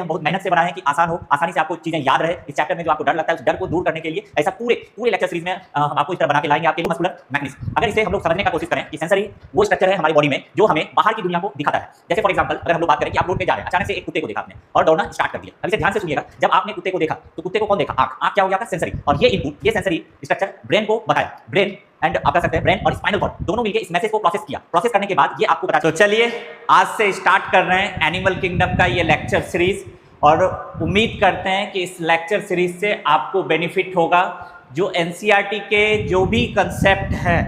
हम बहुत मेहनत से बनाए हैं कि आसान हो, आसानी से आपको चीजें याद रहे। इस चैप्टर में जो आपको डर लगता है उस डर को दूर करने के लिए ऐसा पूरे लेक्चर सीरीज में हम आपको इस तरह बना के लाएंगे आपके लिए मस्कुलर मैकेनिज्म। अगर इसे हम लोग समझने का कोशिश करें कि सेंसरी वो स्ट्रक्चर है हमारी बॉडी में जो हमें बाहर की दुनिया को दिखाता है। जैसे फॉर एग्जांपल अगर हम लोग बात करें कि आप रोड पे जा रहे हैं, अचानक से एक कुत्ते को देखा आपने और दौड़ना स्टार्ट कर दिया। अब इसे ध्यान से सुनिएगा, जब आपने कुत्ते को देखा तो कुत्ते को कौन देखा? आंख क्या हो गया था? सेंसरी। और ये इनपुट, ये सेंसरी स्ट्रक्चर ब्रेन को बताया। ब्रेन एंड आप कह सकते हैं ब्रेन और स्पाइनल कॉर्ड दोनों मिलकर इस मैसेज को प्रोसेस किया। प्रोसेस करने के बाद ये आपको पता। तो चलिए आज से स्टार्ट कर रहे हैं एनिमल किंगडम का ये लेक्चर सीरीज और उम्मीद करते हैं कि इस लेक्चर सीरीज से आपको बेनिफिट होगा। जो एनसीईआरटी के जो भी कंसेप्ट है,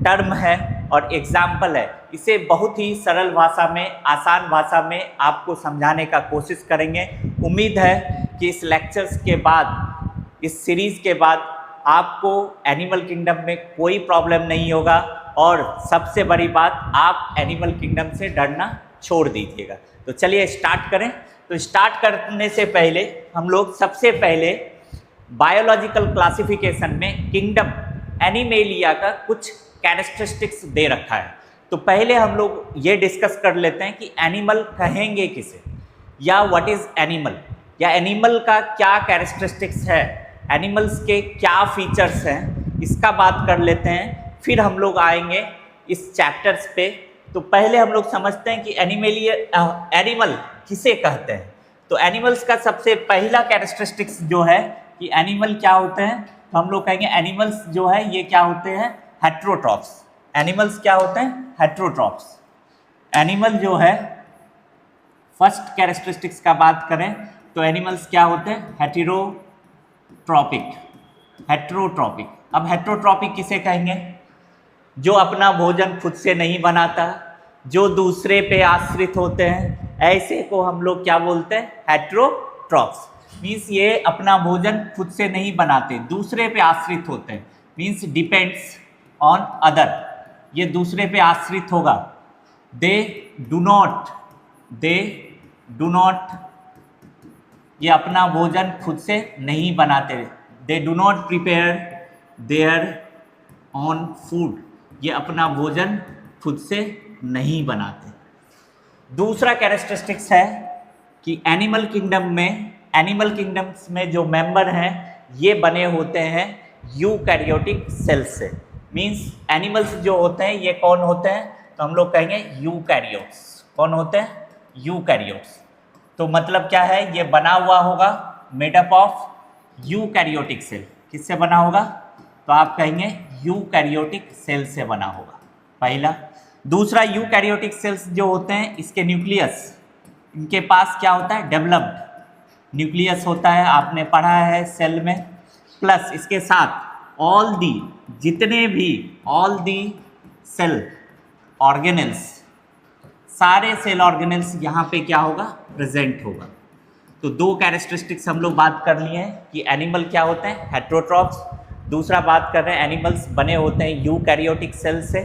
टर्म है और एग्जाम्पल है, इसे बहुत ही सरल भाषा में, आसान भाषा में आपको समझाने का कोशिश करेंगे। उम्मीद है कि इस लेक्चर्स के बाद, इस सीरीज के बाद आपको एनिमल किंगडम में कोई प्रॉब्लम नहीं होगा और सबसे बड़ी बात, आप एनिमल किंगडम से डरना छोड़ दीजिएगा। तो चलिए स्टार्ट करें। तो स्टार्ट करने से पहले हम लोग सबसे पहले बायोलॉजिकल क्लासिफिकेशन में किंगडम एनिमेलिया का कुछ कैरेक्टरिस्टिक्स दे रखा है। तो पहले हम लोग ये डिस्कस कर लेते हैं कि एनिमल कहेंगे किसे, या व्हाट इज एनिमल, या एनिमल का क्या कैरेक्टरिस्टिक्स है, एनिमल्स के क्या फीचर्स हैं, इसका बात कर लेते हैं। फिर हम लोग आएंगे इस चैप्टर्स पे। तो पहले हम लोग समझते हैं कि एनिमल किसे कहते हैं। तो एनिमल्स का सबसे पहला कैरेक्टरिस्टिक्स जो है कि एनिमल क्या होते हैं, तो हम लोग कहेंगे एनिमल्स जो है ये क्या होते हैं? हेट्रोट्रॉप्स। एनिमल्स क्या होते हैं? हेट्रोट्रॉप्स। एनिमल जो है, फर्स्ट कैरेक्टरिस्टिक्स का बात करें तो एनिमल्स क्या होते हैं? हेटेरोट्रॉपिक। हेटेरोट्रॉपिक। अब हेटेरोट्रॉपिक किसे कहेंगे? जो अपना भोजन खुद से नहीं बनाता, जो दूसरे पे आश्रित होते हैं, ऐसे को हम लोग क्या बोलते हैं? हेटेरोट्रॉप्स। मीन्स ये अपना भोजन खुद से नहीं बनाते, दूसरे पे आश्रित होते हैं। मीन्स डिपेंड्स ऑन अदर, ये दूसरे पे आश्रित होगा। दे डू नॉट, ये अपना भोजन खुद से नहीं बनाते। They do not prepare their on food, ये अपना भोजन खुद से नहीं बनाते। दूसरा कैरेक्टरिस्टिक्स है कि एनिमल किंगडम्स में जो मेंबर हैं ये बने होते हैं यूकैरियोटिक सेल से। मींस एनिमल्स जो होते हैं ये कौन होते हैं? तो हम लोग कहेंगे यूकैरियोट्स। कौन होते हैं? यूकैरियोट्स। तो मतलब क्या है? ये बना हुआ होगा मेडअप ऑफ यूकैरियोटिक सेल। किससे बना होगा? तो आप कहेंगे यूकैरियोटिक सेल से बना होगा, पहला। दूसरा, यूकैरियोटिक सेल्स जो होते हैं इसके न्यूक्लियस, इनके पास क्या होता है? डेवलप्ड न्यूक्लियस होता है, आपने पढ़ा है सेल में। प्लस इसके साथ ऑल दी सेल ऑर्गेनेल्स, सारे सेल ऑर्गेनेल्स यहाँ पे क्या होगा? प्रेजेंट होगा। तो दो कैरेक्टरिस्टिक्स हम लोग बात कर लिए हैं कि एनिमल क्या होते हैं? हेटेरोट्रॉप्स। दूसरा बात कर रहे हैं एनिमल्स बने होते हैं यूकैरियोटिक सेल से।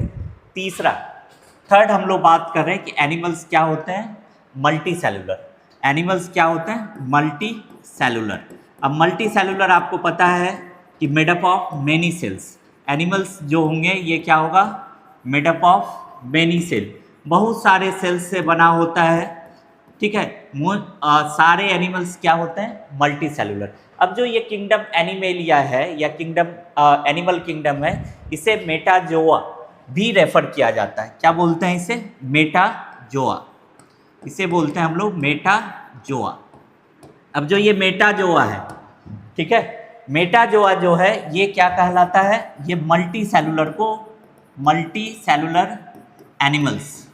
थर्ड हम लोग बात कर रहे हैं कि एनिमल्स क्या होते हैं? Multi cellular. एनिमल्स क्या होते हैं? Multi cellular. अब मल्टी सेलुलर आपको पता है कि made up of many cells. Animals जो होंगे ये क्या होगा? मेडअप ऑफ मेनी सेल, बहुत सारे सेल्स से बना होता है, ठीक है। सारे एनिमल्स क्या होते हैं? Multi cellular. अब जो ये किंगडम एनिमेलिया है या एनिमल किंगडम है, इसे मेटाजोआ भी रेफर किया जाता है। क्या बोलते हैं इसे? मेटाजोआ। इसे बोलते हैं हम लोग मेटाजोआ। अब जो ये मेटाजोआ है, ठीक है, मेटाजोआ जो है ये क्या कहलाता है? ये मल्टी सेलुलर एनिमल्स,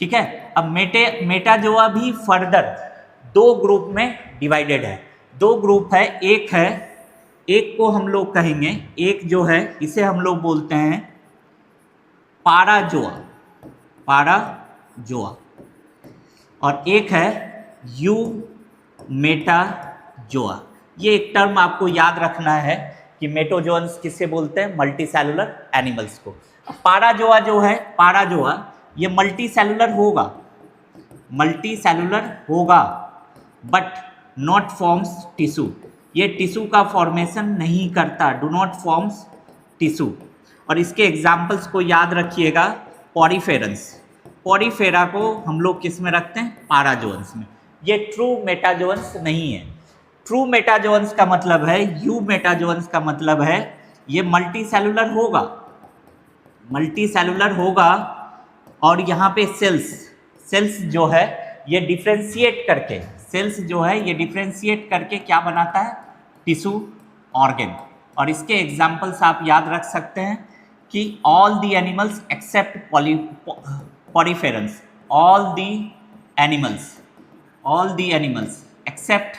ठीक है। अब मेटाजोआ भी फर्दर दो ग्रुप में डिवाइडेड है। दो ग्रुप है, एक को हम लोग कहेंगे, एक जो है इसे हम लोग बोलते हैं पाराजोआ, और एक है यूमेटाजोआ। ये एक टर्म आपको याद रखना है कि मेटोजोन्स किससे बोलते हैं? मल्टी सेलुलर एनिमल्स को। पाराजोआ जो है, पाराजोआ ये मल्टी सेलुलर होगा बट नॉट फॉर्म्स टिश्यू। ये टिश्यू का फॉर्मेशन नहीं करता, डू नॉट फॉर्म्स टिश्यू। और इसके एग्जाम्पल्स को याद रखिएगा। पॉरीफेरंस, पॉरीफेरा को हम लोग किस में रखते हैं? पाराजोन्स में। ये ट्रू मेटाजोन्स नहीं है। ट्रू मेटाजोन्स का मतलब है, यू मेटाजोन्स का मतलब है ये मल्टी सेलुलर होगा, मल्टी सेलुलर होगा, और यहाँ पे सेल्स जो है ये डिफ्रेंशिएट करके, सेल्स जो है ये डिफ्रेंशिएट करके क्या बनाता है, टिश्यू ऑर्गन। और इसके एग्जाम्पल्स आप याद रख सकते हैं कि all the animals except poriferans, all the animals except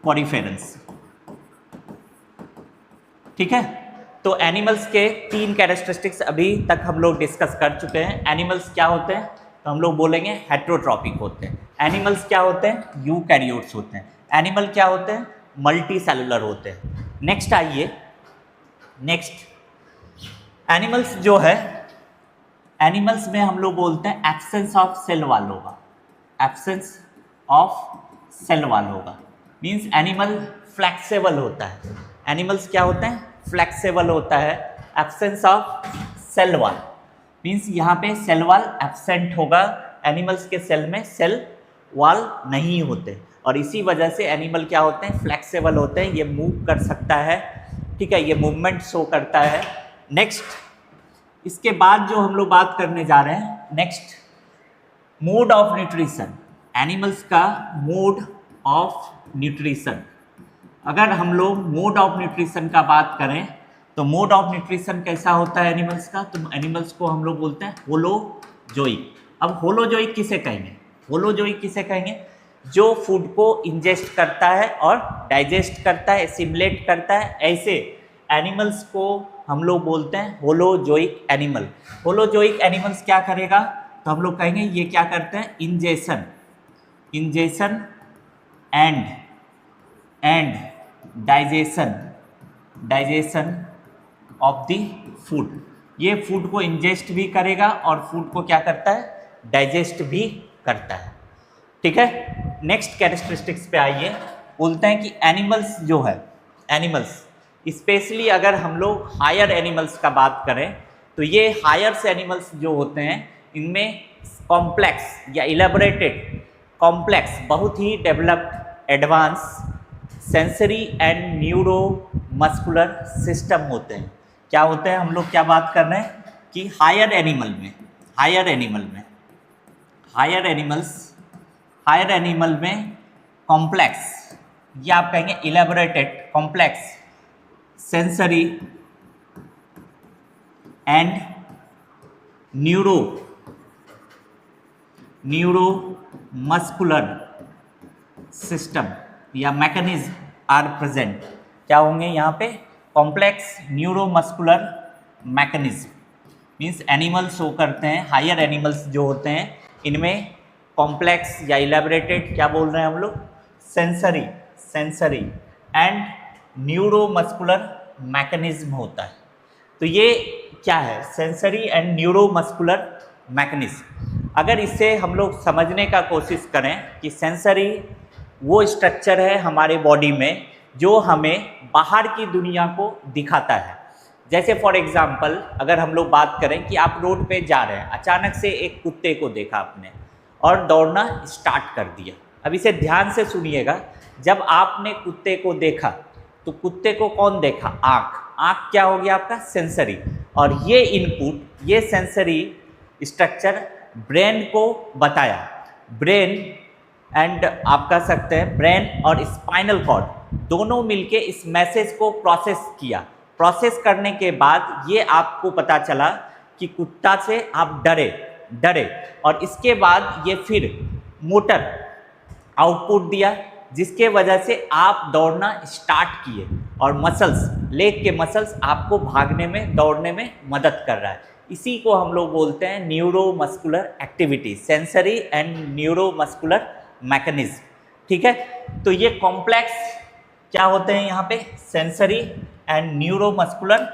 poriferans. ठीक है, तो एनिमल्स के 3 कैरेक्टरिस्टिक्स अभी तक हम लोग डिस्कस कर चुके हैं। एनिमल्स क्या होते हैं, तो हम लोग बोलेंगे हेट्रोट्रॉपिक होते हैं। एनिमल्स क्या होते हैं, यूकैरियोट्स होते हैं। एनिमल क्या होते हैं, मल्टी सेलुलर होते हैं। नेक्स्ट आइए, नेक्स्ट एनिमल्स जो है, एनिमल्स में हम लोग बोलते हैं एब्सेंस ऑफ सेल वॉल होगा, एब्सेंस ऑफ सेल वॉल होगा, मीन्स एनिमल फ्लेक्सिबल होता है। एनिमल्स क्या होते हैं, फ्लेक्सिबल होता है। Absence of cell wall means यहाँ पे सेल वॉल एब्सेंट होगा, एनिमल्स के सेल में सेल वॉल नहीं होते, और इसी वजह से एनिमल क्या होते हैं, फ्लेक्सिबल होते हैं, ये मूव कर सकता है। ठीक है, ये मूवमेंट शो करता है। नेक्स्ट, इसके बाद जो हम लोग बात करने जा रहे हैं, next mode of nutrition, animals का मोड ऑफ न्यूट्रिशन। अगर हम लोग मोड ऑफ न्यूट्रिशन का बात करें तो मोड ऑफ न्यूट्रिशन कैसा होता है एनिमल्स का, तो एनिमल्स को हम लोग बोलते हैं होलोजोइक। अब होलोजोइक किसे कहेंगे, होलोजोइक किसे कहेंगे, जो फूड को इंजेस्ट करता है और डाइजेस्ट करता है, एसिमिलेट करता है, ऐसे एनिमल्स को हम लोग बोलते हैं होलोजोइक एनिमल। होलोजोइक एनिमल्स क्या करेगा, तो हम लोग कहेंगे ये क्या करते हैं, ingestion and digestion of the food. ये फूड को इंजेस्ट भी करेगा और फूड को क्या करता है, डाइजेस्ट भी करता है। ठीक है, नेक्स्ट कैरेक्टरिस्टिक्स पे आइए। बोलते हैं कि एनिमल्स जो है, एनिमल्स स्पेशली अगर हम लोग हायर एनिमल्स का बात करें तो ये हायर से एनिमल्स जो होते हैं इनमें कॉम्प्लेक्स या इलेबोरेटेड, कॉम्प्लेक्स बहुत ही developed advance sensory and neuromuscular system होते हैं। क्या होते हैं, हम लोग क्या बात कर रहे हैं कि हायर एनिमल में कॉम्प्लेक्स, या आप कहेंगे elaborated, complex sensory and neuromuscular system या मैकेनिज्म आर प्रेजेंट। क्या होंगे यहाँ पे, complex neuromuscular mechanism, means animal show करते हैं, हायर एनिमल्स जो होते हैं इनमें कॉम्प्लेक्स या इलेबोरेटेड, क्या बोल रहे हैं हम लोग, सेंसरी एंड न्यूरोमस्कुलर मैकेनिज्म होता है। तो ये क्या है, सेंसरी एंड न्यूरोमस्कुलर मैकेनिज्म। अगर इसे हम लोग समझने का कोशिश करें कि सेंसरी वो स्ट्रक्चर है हमारे बॉडी में जो हमें बाहर की दुनिया को दिखाता है। जैसे फॉर एग्जांपल अगर हम लोग बात करें कि आप रोड पे जा रहे हैं, अचानक से एक कुत्ते को देखा आपने और दौड़ना स्टार्ट कर दिया। अब इसे ध्यान से सुनिएगा, जब आपने कुत्ते को देखा तो कुत्ते को कौन देखा, आँख क्या हो गया आपका, सेंसरी, और ये इनपुट, ये सेंसरी स्ट्रक्चर ब्रेन को बताया। ब्रेन एंड आप कह सकते हैं ब्रेन और स्पाइनल कॉर्ड दोनों मिलके इस मैसेज को प्रोसेस किया। प्रोसेस करने के बाद ये आपको पता चला कि कुत्ता से आप डरे, और इसके बाद ये फिर मोटर आउटपुट दिया जिसके वजह से आप दौड़ना स्टार्ट किए, और मसल्स, लेग के मसल्स आपको भागने में, दौड़ने में मदद कर रहा है। इसी को हम लोग बोलते हैं neuromuscular activity, sensory and neuromuscular mechanism. ठीक है, तो ये कॉम्प्लेक्स क्या होते हैं यहाँ पे, सेंसरी एंड न्यूरोमस्कुलर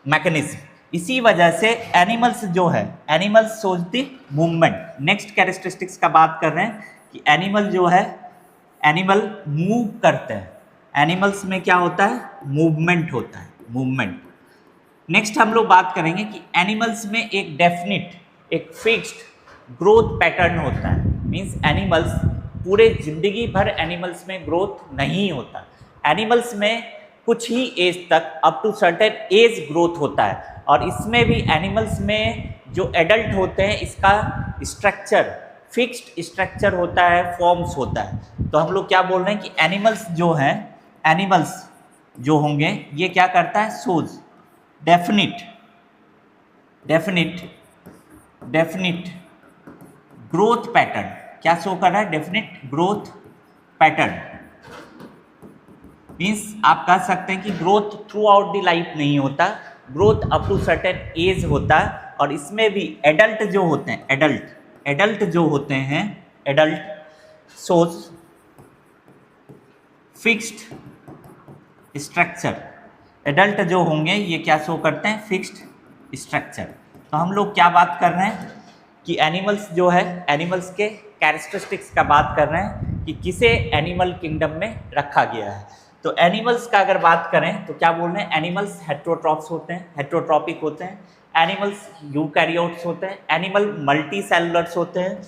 मैकेनिज्म। इसी वजह से एनिमल्स जो है, animals shows the movement. Next characteristics का बात कर रहे हैं कि एनिमल जो है, एनिमल मूव करते हैं। एनिमल्स में क्या होता है, मूवमेंट होता है, मूवमेंट। नेक्स्ट हम लोग बात करेंगे कि एनिमल्स में एक डेफिनिट, एक फिक्स्ड ग्रोथ पैटर्न होता है। मीन्स एनिमल्स पूरे जिंदगी भर एनिमल्स में ग्रोथ नहीं होता। एनिमल्स में कुछ ही एज तक up to certain age growth होता है, और इसमें भी एनिमल्स में जो एडल्ट होते हैं इसका स्ट्रक्चर फिक्स्ड स्ट्रक्चर होता है, फॉर्म्स होता है। तो हम लोग क्या बोल रहे हैं कि एनिमल्स जो हैं, एनिमल्स जो होंगे ये क्या करता है, सोज डेफिनिट ग्रोथ पैटर्न। क्या शो कर रहा है, डेफिनिट ग्रोथ पैटर्न। मीन्स आप कह सकते हैं कि growth throughout the life नहीं होता, growth up to certain age होता है। और इसमें भी एडल्ट जो होते हैं, एडल्ट जो होते हैं, एडल्ट सोज फिक्स्ड स्ट्रक्चर। एडल्ट जो होंगे ये क्या शो करते हैं, फिक्स्ड स्ट्रक्चर। तो हम लोग क्या बात कर रहे हैं कि एनिमल्स जो है, एनिमल्स के कैरेक्टरिस्टिक्स का बात कर रहे हैं कि किसे एनिमल किंगडम में रखा गया है। तो एनिमल्स का अगर बात करें तो क्या बोल रहे हैं, एनिमल्स हेट्रोट्रॉप्स होते हैं, हेट्रोट्रॉपिक होते हैं। एनिमल्स यूकैरियोट्स होते हैं। एनिमल मल्टी सेलुलर्स होते हैं।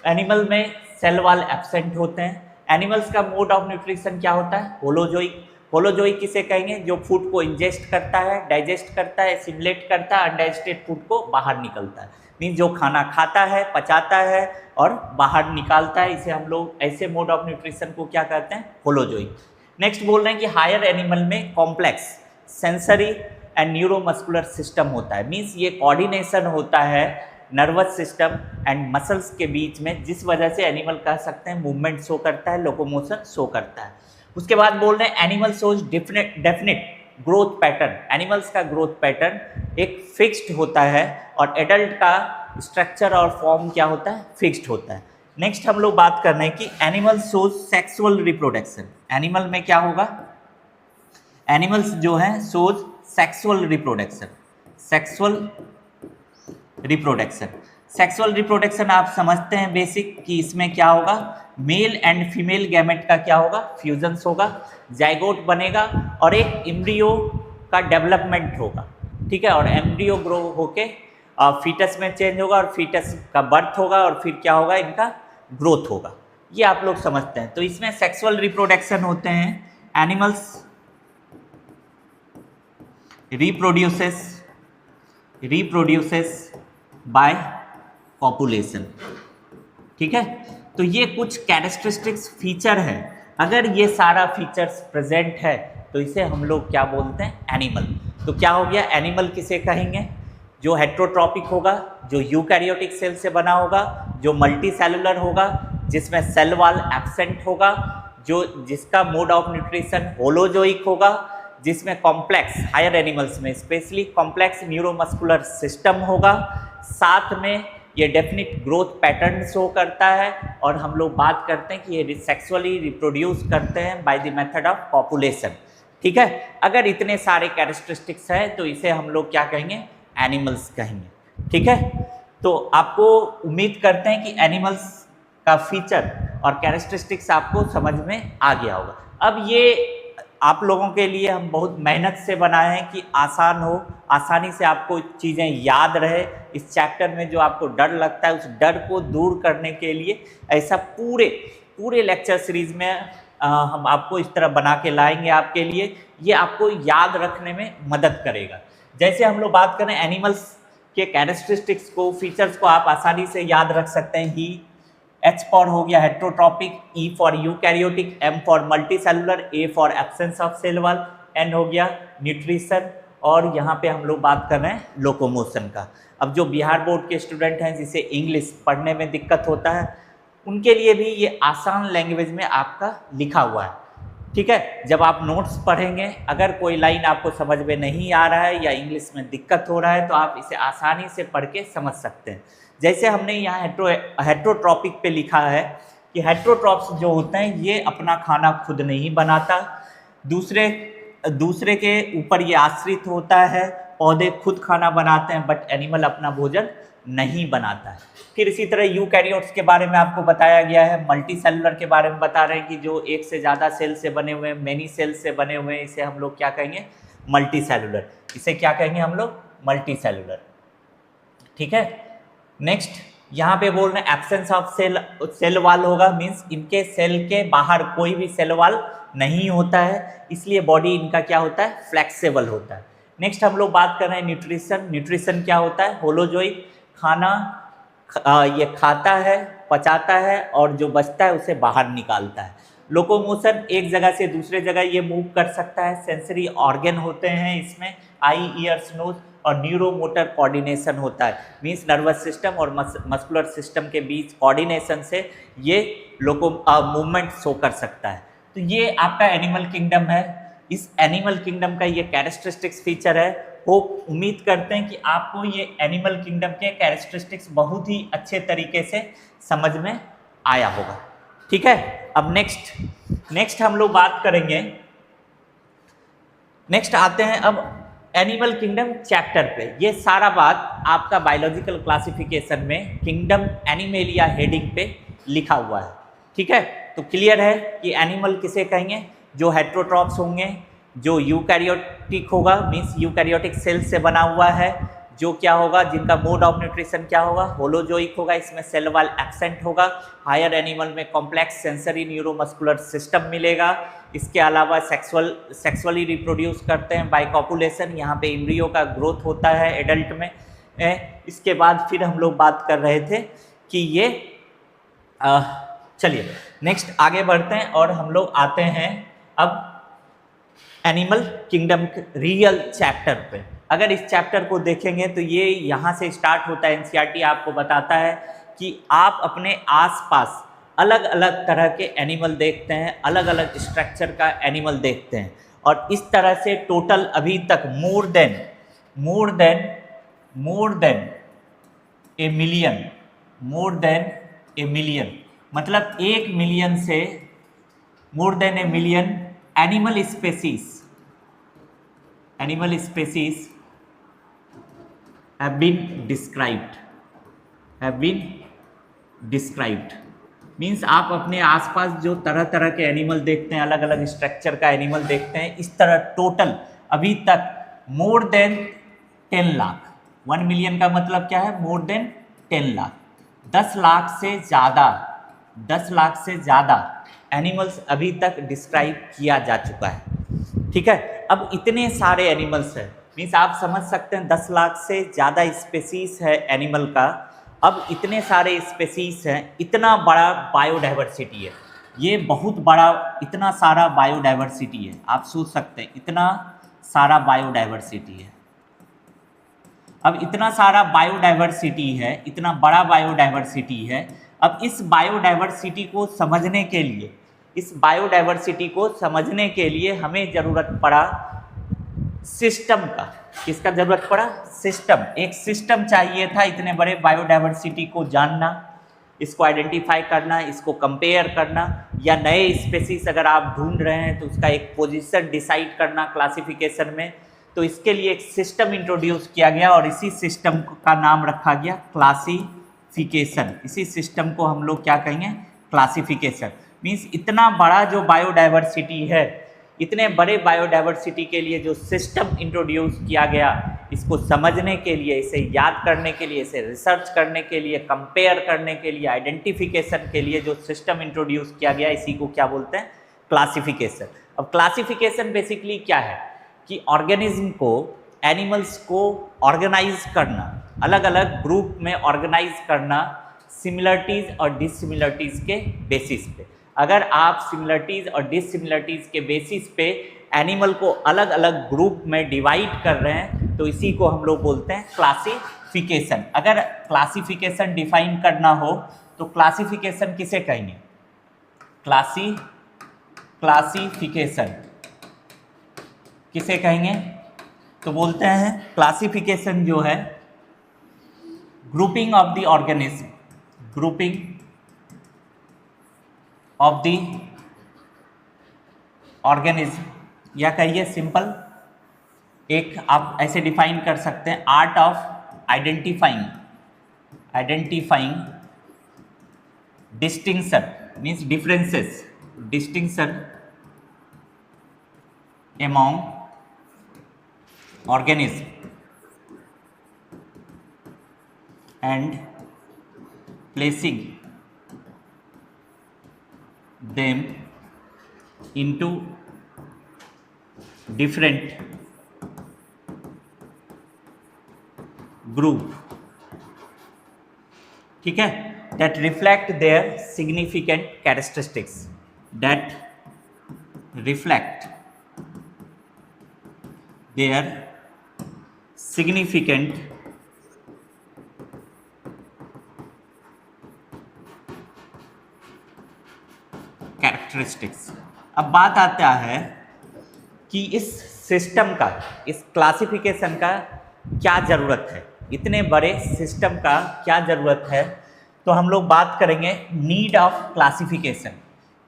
एनिमल में सेल वॉल एब्सेंट होते हैं। एनिमल्स का मोड ऑफ न्यूट्रिशन क्या होता है, होलोजोइक। होलोजोइक किसे कहेंगे, जो फूड को इंजेस्ट करता है, डाइजेस्ट करता है, एसिमिलेट करता है, अनडाइजेस्टेड फूड को बाहर निकलता है। मीन्स जो खाना खाता है, पचाता है और बाहर निकालता है, इसे हम लोग ऐसे मोड ऑफ न्यूट्रिशन को क्या कहते हैं, होलोजोइक। नेक्स्ट बोल रहे हैं कि हायर एनिमल में complex sensory and neuromuscular system होता है। मीन्स ये कोऑर्डिनेशन होता है नर्वस सिस्टम एंड मसल्स के बीच में, जिस वजह से एनिमल कह सकते हैं मूवमेंट शो करता है, लोकोमोशन शो करता है। उसके बाद बोल रहे हैं animal shows definite growth pattern. Animals का ग्रोथ पैटर्न एक फिक्स्ड होता है और एडल्ट का स्ट्रक्चर और फॉर्म क्या होता है, फिक्स्ड होता है। नेक्स्ट हम लोग बात कर रहे हैं कि animal shows sexual reproduction. Animal में क्या होगा, एनिमल्स जो है शोज सेक्सुअल रिप्रोडक्शन आप समझते हैं बेसिक कि इसमें क्या होगा, मेल एंड फीमेल गैमेट का क्या होगा, फ्यूजन्स होगा, जाइगोट बनेगा और एक एम्ब्रियो का डेवलपमेंट होगा, ठीक है। और एम्ब्रियो ग्रो होके फीटस में चेंज होगा और फीटस का बर्थ होगा और फिर क्या होगा, इनका ग्रोथ होगा। ये आप लोग समझते हैं। तो इसमें सेक्सुअल रिप्रोडक्शन होते हैं, एनिमल्स रिप्रोड्यूसेस बाय पॉपुलेशन, ठीक है। तो ये कुछ कैरेक्टरिस्टिक्स फीचर है। अगर ये सारा फीचर्स प्रेजेंट है तो इसे हम लोग क्या बोलते हैं, एनिमल। तो क्या हो गया, एनिमल किसे कहेंगे, जो हेट्रोट्रॉपिक होगा, जो यूकैरियोटिक सेल से बना होगा, जो मल्टी सेलुलर होगा, जिसमें सेल वॉल एब्सेंट होगा, जिसका मोड ऑफ न्यूट्रिशन होलोजोइक होगा, जिसमें कॉम्प्लेक्स हायर एनिमल्स में स्पेशली कॉम्प्लेक्स न्यूरोमस्कुलर सिस्टम होगा, साथ में ये डेफिनिट ग्रोथ पैटर्न शो करता है। और हम लोग बात करते हैं कि ये सेक्सुअली रिप्रोड्यूस करते हैं by the method of population, ठीक है। अगर इतने सारे कैरेक्टरिस्टिक्स हैं तो इसे हम लोग क्या कहेंगे, एनिमल्स कहेंगे, ठीक है। तो आपको उम्मीद करते हैं कि एनिमल्स का फीचर और कैरेक्टरिस्टिक्स आपको समझ में आ गया होगा। अब ये आप लोगों के लिए हम बहुत मेहनत से बनाए हैं कि आसान हो, आसानी से आपको चीज़ें याद रहे। इस चैप्टर में जो आपको डर लगता है उस डर को दूर करने के लिए ऐसा पूरे लेक्चर सीरीज में हम आपको इस तरह बना के लाएंगे आपके लिए। ये आपको याद रखने में मदद करेगा। जैसे हम लोग बात करें एनिमल्स के कैरेक्टरिस्टिक्स को, फीचर्स को आप आसानी से याद रख सकते हैं। ही H फॉर हो गया heterotrophic, E for eukaryotic, M for multicellular, A for absence of cell wall, N हो गया न्यूट्रिशन, और यहाँ पे हम लोग बात कर रहे हैं लोकोमोशन का। अब जो बिहार बोर्ड के स्टूडेंट हैं जिसे इंग्लिश पढ़ने में दिक्कत होता है, उनके लिए भी ये आसान लैंग्वेज में आपका लिखा हुआ है, ठीक है। जब आप नोट्स पढ़ेंगे, अगर कोई लाइन आपको समझ में नहीं आ रहा है या इंग्लिश में दिक्कत हो रहा है तो आप इसे आसानी से पढ़ के समझ सकते हैं। जैसे हमने यहाँ हेट्रोट्रॉपिक पे लिखा है कि हेट्रोट्रॉप्स जो होते हैं ये अपना खाना खुद नहीं बनाता, दूसरे के ऊपर ये आश्रित होता है। पौधे खुद खाना बनाते हैं बट एनिमल अपना भोजन नहीं बनाता है। फिर इसी तरह यूकैरियोट्स के बारे में आपको बताया गया है। मल्टी सेलुलर के बारे में बता रहे हैं कि जो एक से ज़्यादा सेल से बने हुए हैं, मेनी सेल से बने हुए हैं, इसे हम लोग क्या कहेंगे, मल्टी सेलुलर। इसे क्या कहेंगे हम लोग, मल्टी सेलुलर, ठीक है। नेक्स्ट यहाँ पे बोल रहे हैं एब्सेंस ऑफ सेल वॉल होगा, मीन्स इनके सेल के बाहर कोई भी सेल वॉल नहीं होता है, इसलिए बॉडी इनका क्या होता है, फ्लेक्सिबल होता है। नेक्स्ट हम लोग बात कर रहे हैं न्यूट्रिशन। न्यूट्रिशन क्या होता है, होलोजोइक, खाना ये खाता है, पचाता है और जो बचता है उसे बाहर निकालता है। लोकोमोशन, एक जगह से दूसरे जगह ये मूव कर सकता है। सेंसरी ऑर्गन होते हैं इसमें, आई, ईयर्स, नोज, और न्यूरोमोटर कोऑर्डिनेशन होता है, मींस नर्वस सिस्टम और मस्कुलर सिस्टम के बीच कोऑर्डिनेशन से ये मूवमेंट शो कर सकता है। तो ये आपका एनिमल किंगडम है। इस एनिमल किंगडम का ये कैरेक्टरिस्टिक्स फीचर है। होप, उम्मीद करते हैं कि आपको ये एनिमल किंगडम के कैरेक्टरिस्टिक्स बहुत ही अच्छे तरीके से समझ में आया होगा। ठीक है, अब नेक्स्ट हम लोग बात करेंगे, नेक्स्ट आते हैं अब एनिमल किंगडम चैप्टर पे। ये सारा बात आपका बायोलॉजिकल क्लासिफिकेशन में किंगडम एनिमेलिया हेडिंग पे लिखा हुआ है। ठीक है, तो क्लियर है कि एनिमल किसे कहेंगे, जो हेट्रोट्रॉप्स होंगे, जो यूकैरियोटिक होगा, मीन्स यूकैरियोटिक सेल से बना हुआ है, जो क्या होगा, जिनका मोड ऑफ न्यूट्रिशन क्या होगा, होलोजोइक होगा, इसमें सेल वॉल एब्सेंट होगा। हायर एनिमल में कॉम्प्लेक्स सेंसरी न्यूरोमस्कुलर सिस्टम मिलेगा। इसके अलावा सेक्सुअली रिप्रोड्यूस करते हैं बाय कॉपुलेशन, यहाँ पे एम्ब्रियो का ग्रोथ होता है एडल्ट में। इसके बाद फिर हम लोग बात कर रहे थे कि ये चलिए नेक्स्ट आगे बढ़ते हैं और हम लोग आते हैं अब एनिमल किंगडम रियल चैप्टर पे। अगर इस चैप्टर को देखेंगे तो ये यहाँ से स्टार्ट होता है। एनसीईआरटी आपको बताता है कि आप अपने आसपास अलग अलग तरह के एनिमल देखते हैं, अलग अलग स्ट्रक्चर का एनिमल देखते हैं, और इस तरह से टोटल अभी तक मोर देन ए मिलियन, मतलब 1 मिलियन से more than a million animal species have been described means आप अपने आसपास जो तरह तरह के एनिमल देखते हैं, अलग अलग स्ट्रक्चर का एनिमल देखते हैं, इस तरह टोटल अभी तक मोर देन 10 लाख, 1 मिलियन का मतलब क्या है, मोर देन 10 लाख, 10 लाख से ज़्यादा एनिमल्स अभी तक डिस्क्राइब किया जा चुका है। ठीक है, अब इतने सारे एनिमल्स हैं, मीन्स आप समझ सकते हैं 10 लाख से ज़्यादा स्पेसीज है एनिमल का। अब इतने सारे स्पेसीज हैं, इतना बड़ा बायोडाइवर्सिटी है, ये बहुत बड़ा, इतना सारा बायोडाइवर्सिटी है, आप सोच सकते हैं इतना सारा बायोडाइवर्सिटी है। अब इतना सारा बायोडाइवर्सिटी है, इतना बड़ा बायोडाइवर्सिटी है। अब इस बायोडाइवर्सिटी को समझने के लिए हमें ज़रूरत पड़ा सिस्टम का। किसका जरूरत पड़ा, सिस्टम। एक सिस्टम चाहिए था इतने बड़े बायोडाइवर्सिटी को जानना, इसको आइडेंटिफाई करना, इसको कंपेयर करना, या नए स्पेसीज अगर आप ढूंढ रहे हैं तो उसका एक पोजीशन डिसाइड करना क्लासिफिकेशन में। तो इसके लिए एक सिस्टम इंट्रोड्यूस किया गया और इसी सिस्टम का नाम रखा गया क्लासिफिकेशन। इसी सिस्टम को हम लोग क्या कहेंगे, क्लासिफिकेशन। मीन्स इतना बड़ा जो बायोडाइवर्सिटी है, इतने बड़े बायोडाइवर्सिटी के लिए जो सिस्टम इंट्रोड्यूस किया गया, इसको समझने के लिए, इसे याद करने के लिए, इसे रिसर्च करने के लिए, कंपेयर करने के लिए, आइडेंटिफिकेशन के लिए जो सिस्टम इंट्रोड्यूस किया गया, इसी को क्या बोलते हैं, क्लासिफिकेशन। अब क्लासिफिकेशन बेसिकली क्या है कि ऑर्गेनिज्म को, एनिमल्स को ऑर्गेनाइज करना, अलग अलग ग्रुप में ऑर्गेनाइज करना सिमिलरिटीज़ और डिससिमिलरिटीज़ के बेसिस पे। अगर आप सिमिलरिटीज़ और डिससिमिलरिटीज़ के बेसिस पे एनिमल को अलग अलग ग्रुप में डिवाइड कर रहे हैं तो इसी को हम लोग बोलते हैं क्लासिफिकेशन। अगर क्लासिफिकेशन डिफाइन करना हो तो क्लासिफिकेशन किसे कहेंगे, क्लासिफिकेशन किसे कहेंगे, तो बोलते हैं क्लासिफिकेशन जो है grouping of the organism, grouping of the organism, या कहिए सिंपल एक आप ऐसे डिफाइन कर सकते हैं, art of identifying distinction means differences, distinction among organism and placing them into different group, ठीक है, that reflect their significant characteristics, that reflect their significant characteristics. अब बात आता है कि इस सिस्टम का, इस क्लासिफिकेशन का क्या ज़रूरत है, इतने बड़े सिस्टम का क्या ज़रूरत है। तो हम लोग बात करेंगे नीड ऑफ क्लासिफिकेशन,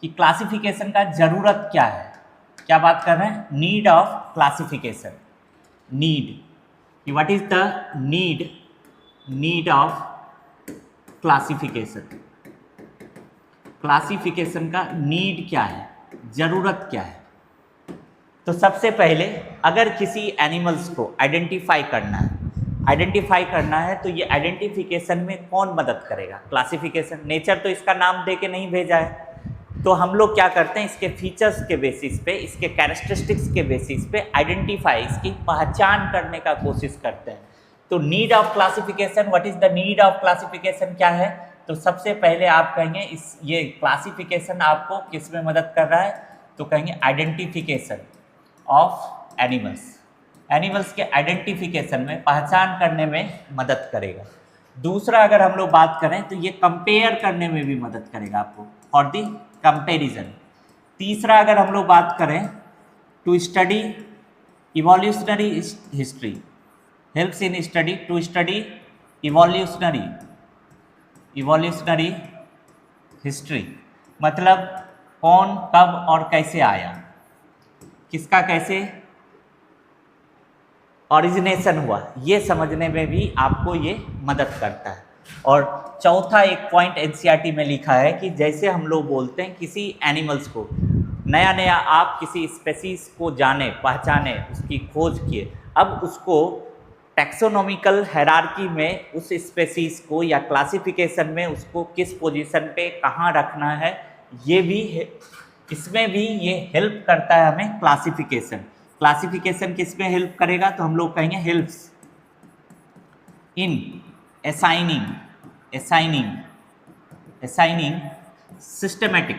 कि क्लासिफिकेशन का ज़रूरत क्या है। क्या बात कर रहे हैं? Need of classification. Need, what is the need of classification. Classification का नीड क्या है, ज़रूरत क्या है। तो सबसे पहले अगर किसी एनिमल्स को आइडेंटिफाई करना है तो ये आइडेंटिफिकेशन में कौन मदद करेगा? क्लासिफिकेशन। नेचर तो इसका नाम दे के नहीं भेजा है, तो हम लोग क्या करते हैं, इसके फीचर्स के बेसिस पे, इसके कैरेक्टरिस्टिक्स के बेसिस पे आइडेंटिफाई, इसकी पहचान करने का कोशिश करते हैं। तो need of classification, what is the need of classification क्या है? तो सबसे पहले आप कहेंगे ये क्लासिफिकेशन आपको किस में मदद कर रहा है? तो कहेंगे आइडेंटिफिकेशन ऑफ एनिमल्स के आइडेंटिफिकेशन में, पहचान करने में मदद करेगा। दूसरा अगर हम लोग बात करें तो ये कंपेयर करने में भी मदद करेगा आपको, फॉर दी कंपेरिजन। तीसरा अगर हम लोग बात करें to study evolutionary history, helps in study, to study evolutionary history, मतलब कौन कब और कैसे आया, किसका कैसे ओरिजिनेशन हुआ, ये समझने में भी आपको ये मदद करता है। और चौथा एक पॉइंट एनसीईआरटी में लिखा है कि जैसे हम लोग बोलते हैं किसी एनिमल्स को नया आप किसी स्पेसीज को जाने, पहचाने, उसकी खोज किए, अब उसको टैक्सोनॉमिकल हायरार्की में उस स्पेसीज को या क्लासिफिकेशन में उसको किस पोजीशन पे कहाँ रखना है, ये भी इसमें भी ये हेल्प करता है हमें क्लासिफिकेशन। क्लासिफिकेशन किस में हेल्प करेगा? तो हम लोग कहेंगे helps in assigning systematic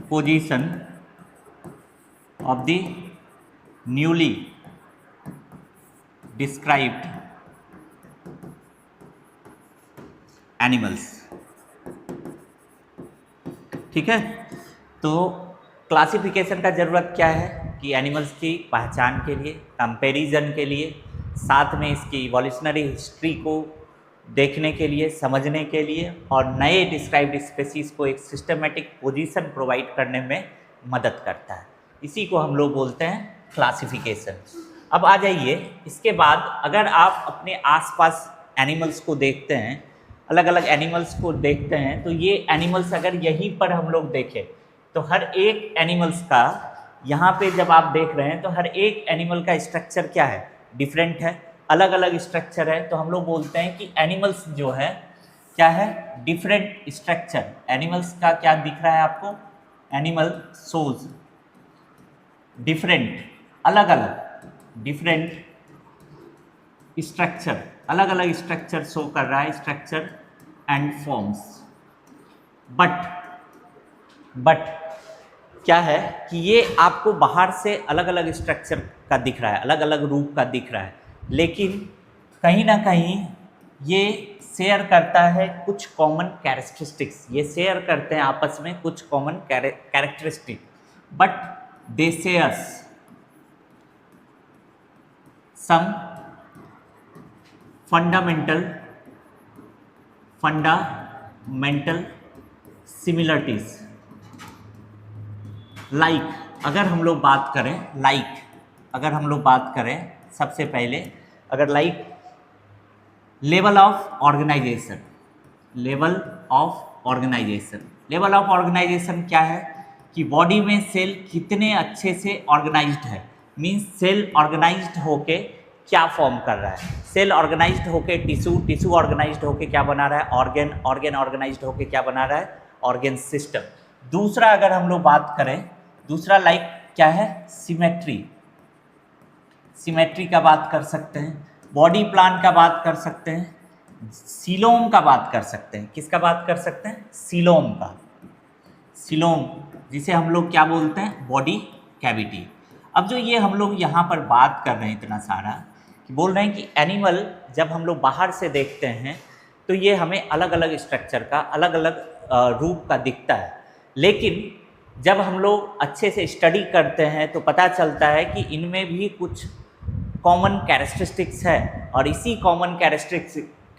position of the newly described animals, ठीक है। तो क्लासिफिकेशन का ज़रूरत क्या है कि एनिमल्स की पहचान के लिए, कंपैरिजन के लिए, साथ में इसकी इवोल्यूशनरी हिस्ट्री को देखने के लिए, समझने के लिए, और नए डिस्क्राइब्ड स्पेसीज को एक सिस्टमेटिक पोजीशन प्रोवाइड करने में मदद करता है। इसी को हम लोग बोलते हैं क्लासिफिकेशन। अब आ जाइए, इसके बाद अगर आप अपने आसपास एनिमल्स को देखते हैं, अलग अलग एनिमल्स को देखते हैं, तो ये एनिमल्स अगर यहीं पर हम लोग देखें तो हर एक एनिमल्स का, यहाँ पे जब आप देख रहे हैं तो हर एक एनिमल का स्ट्रक्चर क्या है? डिफरेंट है, अलग अलग स्ट्रक्चर है। तो हम लोग बोलते हैं कि एनिमल्स जो है क्या है? Different structure. एनिमल्स का क्या दिख रहा है आपको? एनिमल सोज डिफरेंट, अलग अलग डिफरेंट स्ट्रक्चर, अलग अलग स्ट्रक्चर शो कर रहा है, स्ट्रक्चर एंड फॉर्म्स। बट क्या है कि ये आपको बाहर से अलग अलग स्ट्रक्चर का दिख रहा है, अलग अलग रूप का दिख रहा है, लेकिन कहीं ना कहीं ये शेयर करता है कुछ कॉमन कैरेक्टरिस्टिक्स। ये शेयर करते हैं आपस में कुछ common characteristic, but they shares some fundamental similarities. अगर हम लोग बात करें सबसे पहले अगर like level of organisation, level of organisation, level of organisation क्या है कि बॉडी में सेल कितने अच्छे से ऑर्गेनाइज्ड है, मींस सेल ऑर्गेनाइज्ड होके क्या फॉर्म कर रहा है, सेल ऑर्गेनाइज्ड होके टिश्यू, टिश्यू ऑर्गेनाइज्ड होके क्या बना रहा है ऑर्गन, ऑर्गन ऑर्गेनाइज्ड होके क्या बना रहा है ऑर्गन सिस्टम। दूसरा अगर हम लोग बात करें, दूसरा लाइक क्या है सिमेट्री, सिमेट्री का बात कर सकते हैं, बॉडी प्लान का बात कर सकते हैं, सीलोम का बात कर सकते हैं, किसका बात कर सकते हैं सीलोम का, सीलोम जिसे हम लोग क्या बोलते हैं बॉडी कैविटी। अब जो ये हम लोग यहाँ पर बात कर रहे हैं इतना सारा कि बोल रहे हैं कि एनिमल जब हम लोग बाहर से देखते हैं तो ये हमें अलग अलग स्ट्रक्चर का, अलग अलग रूप का दिखता है, लेकिन जब हम लोग अच्छे से स्टडी करते हैं तो पता चलता है कि इनमें भी कुछ कॉमन कैरेक्टरिस्टिक्स है, और इसी कॉमन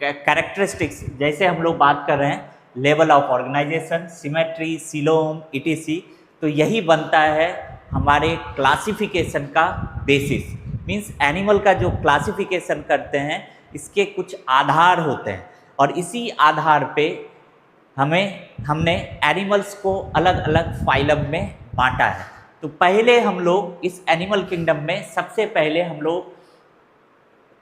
कैरेक्टरिस्टिक्स जैसे हम लोग बात कर रहे हैं level of organisation, symmetry, coelom, etc, तो यही बनता है हमारे क्लासिफिकेशन का बेसिस। मींस एनिमल का जो क्लासिफिकेशन करते हैं इसके कुछ आधार होते हैं, और इसी आधार पे हमने एनिमल्स को अलग अलग फाइलम में बांटा है। तो पहले हम लोग इस एनिमल किंगडम में सबसे पहले हम लोग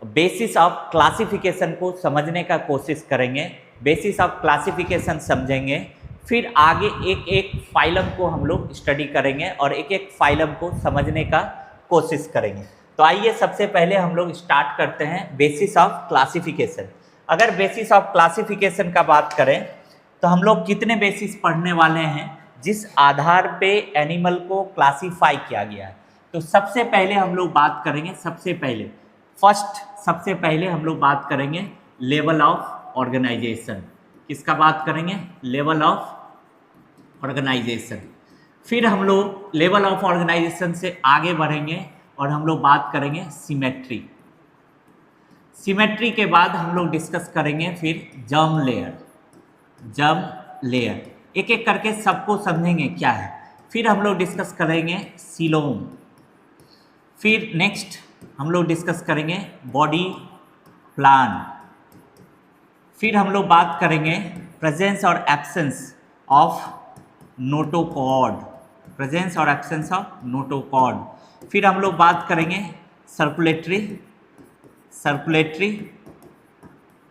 बेसिस ऑफ क्लासिफिकेशन को समझने का कोशिश करेंगे, बेसिस ऑफ क्लासिफिकेशन समझेंगे, फिर आगे एक एक फाइलम को हम लोग स्टडी करेंगे और एक एक फाइलम को समझने का कोशिश करेंगे। तो आइए सबसे पहले हम लोग स्टार्ट करते हैं बेसिस ऑफ क्लासिफिकेशन। अगर बेसिस ऑफ क्लासिफिकेशन का बात करें तो हम लोग कितने बेसिस पढ़ने वाले हैं जिस आधार पे एनिमल को क्लासीफाई किया गया है। तो सबसे पहले हम लोग बात करेंगे, सबसे पहले हम लोग बात करेंगे लेवल ऑफ ऑर्गेनाइजेशन। किसका बात करेंगे लेवल ऑफ ऑर्गेनाइजेशन। फिर हम लोग लेवल ऑफ ऑर्गेनाइजेशन से आगे बढ़ेंगे और हम लोग बात करेंगे सिमेट्री। सिमेट्री के बाद हम लोग डिस्कस करेंगे फिर जर्म लेयर, जर्म लेयर, एक एक करके सबको समझेंगे क्या है। फिर हम लोग डिस्कस करेंगे सीलोम, फिर नेक्स्ट हम लोग डिस्कस करेंगे बॉडी प्लान, फिर हम लोग बात करेंगे प्रेजेंस और एब्सेंस ऑफ नोटोकॉर्ड, प्रेजेंस और एब्सेंस ऑफ नोटोकॉर्ड, फिर हम लोग बात करेंगे सर्कुलेटरी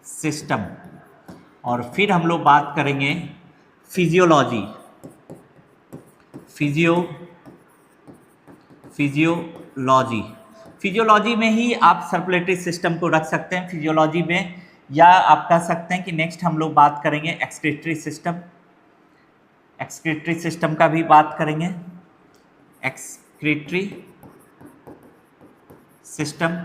सिस्टम, और फिर हम लोग बात करेंगे फिजियोलॉजी, फिजियोलॉजी में ही आप सर्कुलेटरी सिस्टम को रख सकते हैं फिजियोलॉजी में, या आप कह सकते हैं कि नेक्स्ट हम लोग बात करेंगे एक्सक्रीटरी सिस्टम का भी बात करेंगे, एक्सक्रीटरी सिस्टम,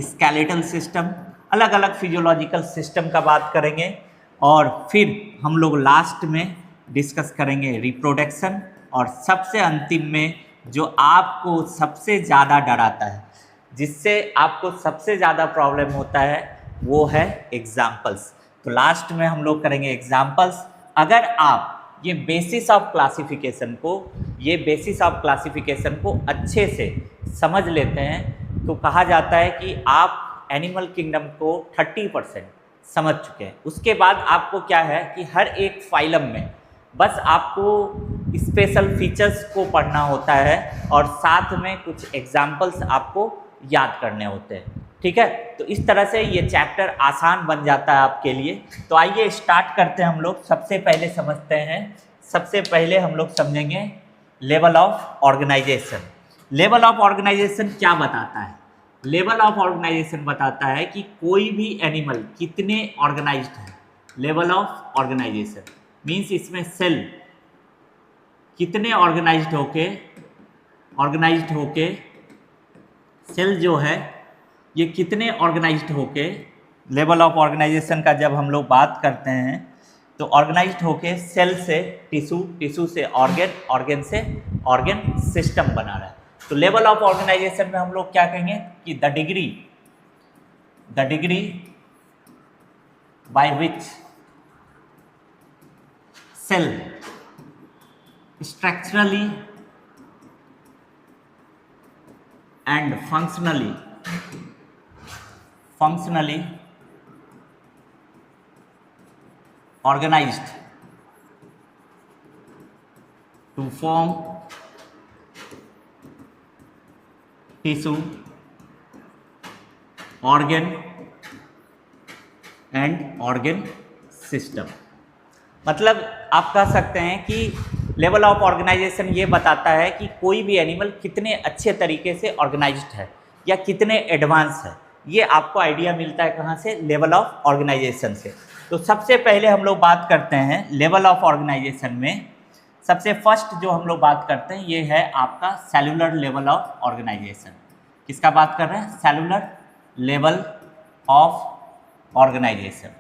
स्केलेटल सिस्टम, अलग अलग फिजियोलॉजिकल सिस्टम का बात करेंगे, और फिर हम लोग लास्ट में डिस्कस करेंगे रिप्रोडक्शन, और सबसे अंतिम में जो आपको सबसे ज़्यादा डराता है, जिससे आपको सबसे ज़्यादा प्रॉब्लम होता है, वो है एग्जाम्पल्स। तो लास्ट में हम लोग करेंगे एग्जाम्पल्स। अगर आप ये बेसिस ऑफ क्लासिफिकेशन को अच्छे से समझ लेते हैं तो कहा जाता है कि आप एनिमल किंगडम को 30% समझ चुके हैं। उसके बाद आपको क्या है कि हर एक फाइलम में बस आपको स्पेशल फीचर्स को पढ़ना होता है और साथ में कुछ एग्जाम्पल्स आपको याद करने होते हैं। ठीक है, तो इस तरह से ये चैप्टर आसान बन जाता है आपके लिए। तो आइए स्टार्ट करते हैं हम लोग। सबसे पहले समझते हैं, सबसे पहले हम लोग समझेंगे level of organisation. Level of organisation क्या बताता है? लेवल ऑफ ऑर्गेनाइजेशन बताता है कि कोई भी एनिमल कितने ऑर्गेनाइज्ड है। लेवल ऑफ ऑर्गेनाइजेशन मीन्स इसमें सेल कितने ऑर्गेनाइज्ड होके सेल जो है ये कितने ऑर्गेनाइज्ड होके, लेवल ऑफ ऑर्गेनाइजेशन का जब हम लोग बात करते हैं तो ऑर्गेनाइज्ड होके सेल से टिश्यू, टिश्यू से ऑर्गन, ऑर्गन से ऑर्गन सिस्टम बना रहा है। तो लेवल ऑफ ऑर्गेनाइजेशन में हम लोग क्या कहेंगे कि the degree by which cell structurally and functionally functionally organized to form tissue, organ and organ system। मतलब आप कह सकते हैं कि लेवल ऑफ ऑर्गेनाइजेशन ये बताता है कि कोई भी एनिमल कितने अच्छे तरीके से ऑर्गेनाइज्ड है या कितने एडवांस है। ये आपको आइडिया मिलता है कहाँ से? लेवल ऑफ ऑर्गेनाइजेशन से। तो सबसे पहले हम लोग बात करते हैं लेवल ऑफ ऑर्गेनाइजेशन में। सबसे फर्स्ट जो हम लोग बात करते हैं ये है आपका सेलुलर लेवल ऑफ ऑर्गेनाइजेशन। किसका बात कर रहे हैं? Cellular level of organisation.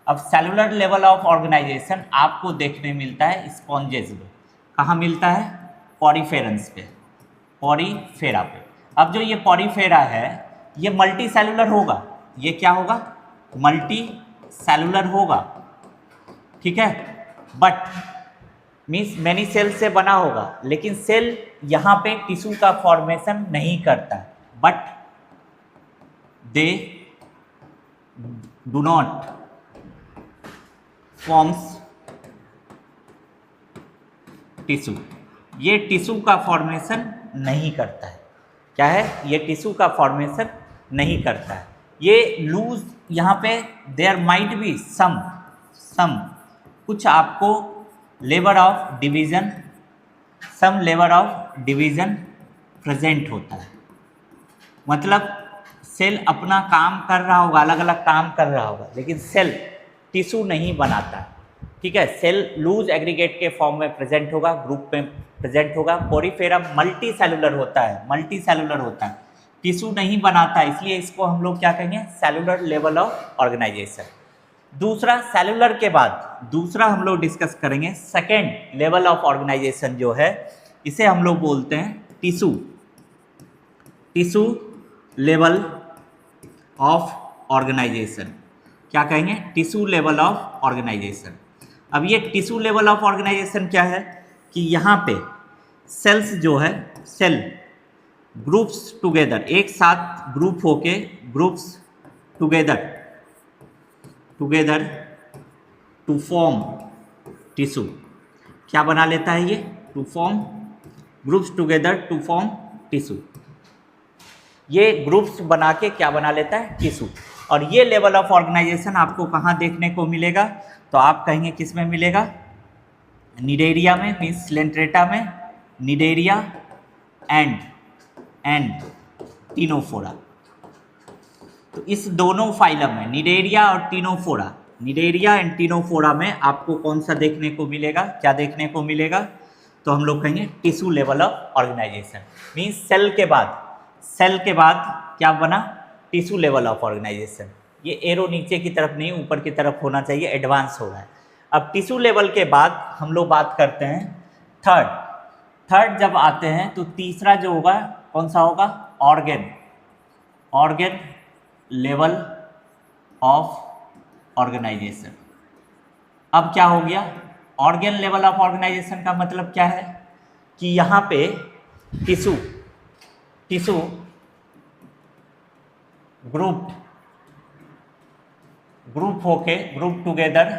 अब सेलुलर लेवल ऑफ ऑर्गेनाइजेशन आपको देखने मिलता है स्पॉन्जेस में। कहाँ मिलता है? पॉरीफेरंस पे, पॉरीफेरा पे। अब जो ये पॉरीफेरा है ये मल्टी सेलुलर होगा। ये क्या होगा? मल्टी सेलुलर होगा, ठीक है। बट मीन्स मैनी सेल से बना होगा, लेकिन सेल यहाँ पे टिश्यू का फॉर्मेशन नहीं करता है। But they do not forms tissue. ये टिश्यू का फॉर्मेशन नहीं करता है। क्या है? ये टिश्यू का फॉर्मेशन नहीं करता है। ये लूज यहाँ पे देयर माइट बी सम कुछ आपको level of division, some level of division present होता है। मतलब सेल अपना काम कर रहा होगा, अलग अलग काम कर रहा होगा, लेकिन सेल टिश्यू नहीं बनाता है, ठीक है। सेल लूज एग्रीगेट के फॉर्म में प्रेजेंट होगा, ग्रुप में प्रेजेंट होगा। पॉरीफेरा मल्टी सेलुलर होता है, मल्टी सेलुलर होता है, टिश्यू नहीं बनाता, इसलिए इसको हम लोग क्या कहेंगे? Cellular level of organisation. दूसरा, सेलुलर के बाद दूसरा हम लोग डिस्कस करेंगे सेकेंड लेवल ऑफ ऑर्गेनाइजेशन जो है, इसे हम लोग बोलते हैं tissue, tissue level of organisation. क्या कहेंगे? Tissue level of organisation. अब ये टिश्यू लेवल ऑफ ऑर्गेनाइजेशन क्या है कि यहाँ पे सेल्स जो है, सेल ग्रुप्स टुगेदर, एक साथ ग्रुप होके, groups together to form tissue. क्या बना लेता है ये? To form, groups together to form tissue. ये ग्रुप्स बना के क्या बना लेता है? टिश्यू। और ये लेवल ऑफ ऑर्गेनाइजेशन आपको कहाँ देखने को मिलेगा? तो आप कहेंगे किस में मिलेगा? निडेरिया में, मीन्स सिलेंट्रेटा में, निडेरिया एंड टिनोफोरा। तो इस दोनों फाइलम में, निडेरिया और टिनोफोरा, निडेरिया एंड टिनोफोरा में आपको कौन सा देखने को मिलेगा? क्या देखने को मिलेगा? तो हम लोग कहेंगे tissue level of organisation. Means cell के बाद क्या बना? Tissue level of organisation. ये एरो नीचे की तरफ नहीं, ऊपर की तरफ होना चाहिए, एडवांस हो रहा है। अब टिश्यू लेवल के बाद हम लोग बात करते हैं थर्ड जब आते हैं तो तीसरा जो होगा कौन सा होगा? Organ level of organisation. अब क्या हो गया? ऑर्गन लेवल ऑफ ऑर्गेनाइजेशन का मतलब क्या है कि यहाँ पे टिश्यू ग्रुप होके, ग्रुप टुगेदर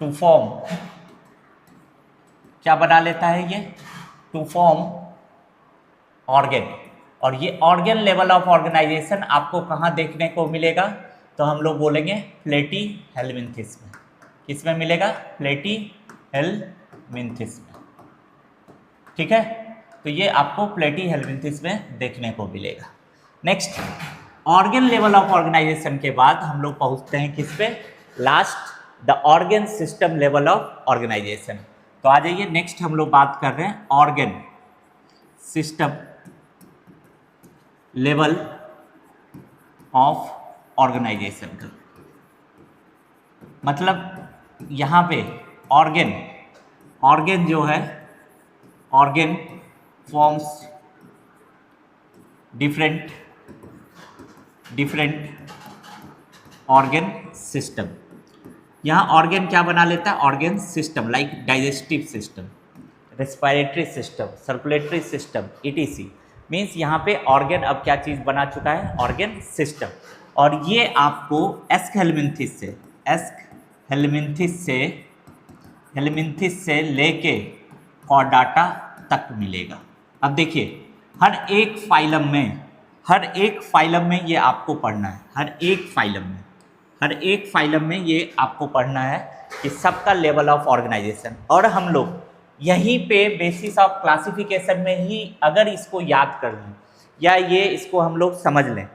टू फॉर्म, क्या बना लेता है ये? To form organ. और ये ऑर्गन लेवल ऑफ ऑर्गेनाइजेशन आपको कहाँ देखने को मिलेगा? तो हम लोग बोलेंगे प्लेटी हेलमिन्थिस में। किस में मिलेगा? प्लेटी हेलमिन्थिस में, ठीक है। तो ये आपको प्लेटी हेलमिन्थिस में देखने को मिलेगा। Next, organ level of organisation के बाद हम लोग पहुँचते हैं किस पे? Last, the organ system level of organisation. तो आ जाइए, नेक्स्ट हम लोग बात कर रहे हैं organ system level of organisation का। मतलब यहाँ पे ऑर्गन जो है, organ forms different organ system. यहाँ ऑर्गन क्या बना लेता है? Organ system like digestive system, respiratory system, circulatory system, etc। Means यहाँ पे ऑर्गेन अब क्या चीज़ बना चुका है, ऑर्गेन सिस्टम। और ये आपको हेलमिंथिस से लेके कॉर्डाटा तक मिलेगा। अब देखिए हर एक फाइलम में ये आपको पढ़ना है, हर एक फाइलम में ये आपको पढ़ना है कि सबका लेवल ऑफ ऑर्गेनाइजेशन। और हम लोग यहीं पे बेसिस ऑफ क्लासिफिकेशन में ही अगर इसको याद कर लें या ये इसको हम लोग समझ लें